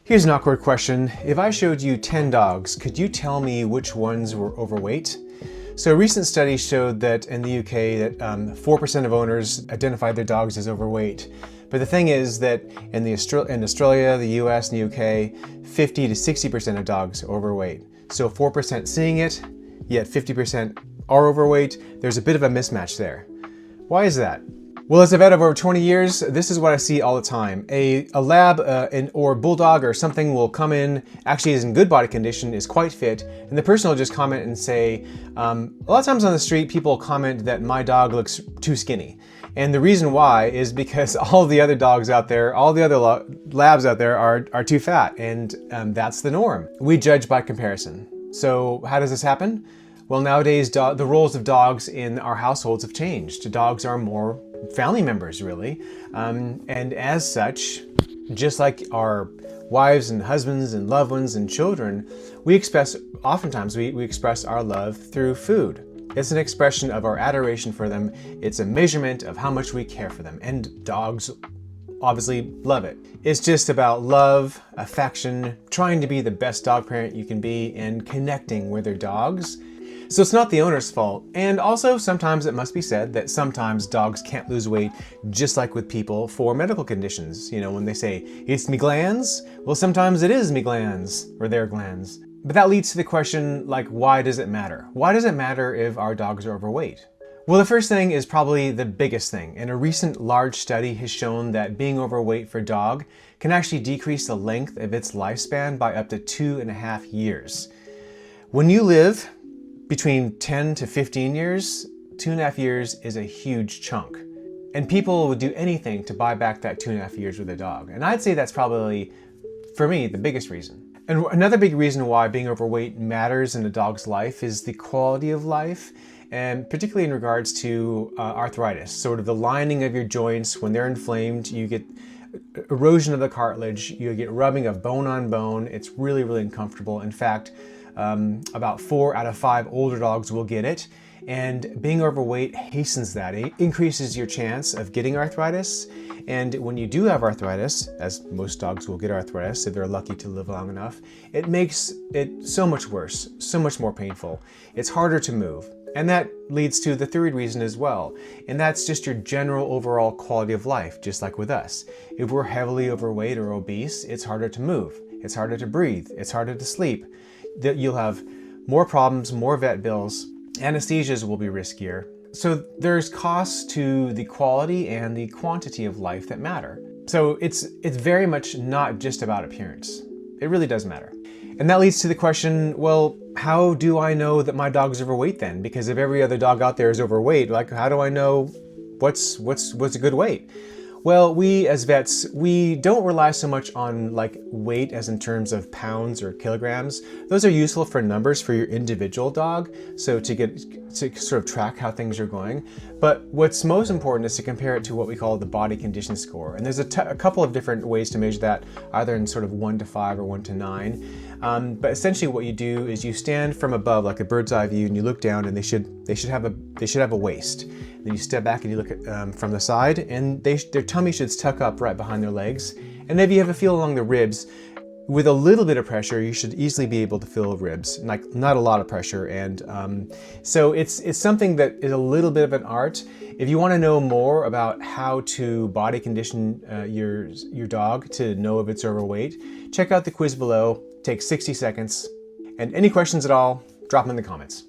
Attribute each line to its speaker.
Speaker 1: Here's an awkward question. If I showed you 10 dogs, could you tell me which ones were overweight? So a recent study showed that in the UK that 4% of owners identified their dogs as overweight. But the thing is that in Australia, the US, and the UK, 50 to 60% of dogs are overweight. So 4% seeing it, yet 50% are overweight. There's a bit of a mismatch there. Why is that? Well, as a vet of over 20 years, this is what I see all the time. A lab or bulldog or something will come in, actually is in good body condition, is quite fit, and the person will just comment and say, a lot of times on the street, people comment that my dog looks too skinny. And the reason why is because all the other dogs out there, all the other labs out there are too fat, and that's the norm. We judge by comparison. So how does this happen? Well, nowadays, the roles of dogs in our households have changed. Dogs are more family members, really. And as such, just like our wives and husbands and loved ones and children, oftentimes we express our love through food. It's an expression of our adoration for them. It's a measurement of how much we care for them. And dogs obviously love it. It's just about love, affection, trying to be the best dog parent you can be, and connecting with their dogs. So it's not the owner's fault. And also, sometimes it must be said that sometimes dogs can't lose weight, just like with people, for medical conditions. You know, when they say, it's me glands, well, sometimes it is me glands, or their glands. But that leads to the question, like, why does it matter? Why does it matter if our dogs are overweight? Well, the first thing is probably the biggest thing. And a recent large study has shown that being overweight for a dog can actually decrease the length of its lifespan by up to 2.5 years. When you live between 10 to 15 years, 2.5 years is a huge chunk. And people would do anything to buy back that 2.5 years with a dog. And I'd say that's probably, for me, the biggest reason. And another big reason why being overweight matters in a dog's life is the quality of life, and particularly in regards to arthritis, sort of the lining of your joints. When they're inflamed, you get erosion of the cartilage, you get rubbing of bone on bone. It's really, really uncomfortable. In fact, about 4 out of 5 older dogs will get it. And being overweight hastens that. It increases your chance of getting arthritis. And when you do have arthritis, as most dogs will get arthritis if they're lucky to live long enough, it makes it so much worse, so much more painful. It's harder to move. And that leads to the third reason as well. And that's just your general overall quality of life, just like with us. If we're heavily overweight or obese, it's harder to move. It's harder to breathe. It's harder to sleep. You'll have more problems, more vet bills. Anesthesias will be riskier. So there's costs to the quality and the quantity of life that matter. So it's very much not just about appearance. It really does matter. And that leads to the question, well, how do I know that my dog's overweight then? Because if every other dog out there is overweight, like, how do I know what's a good weight? Well, we as vets, we don't rely so much on like weight as in terms of pounds or kilograms. Those are useful for numbers for your individual dog, so to sort of track how things are going. But what's most important is to compare it to what we call the body condition score. And there's a couple of different ways to measure that, either in sort of 1 to 5 or 1 to 9. But essentially what you do is you stand from above like a bird's eye view, and you look down, and they should have a waist. Then you step back and you look at from the side, and their tummy should tuck up right behind their legs. And if you have a feel along the ribs, with a little bit of pressure, you should easily be able to feel ribs, like not a lot of pressure. And so it's something that is a little bit of an art. If you want to know more about how to body condition your dog to know if it's overweight, check out the quiz below. It takes 60 seconds. And any questions at all, drop them in the comments.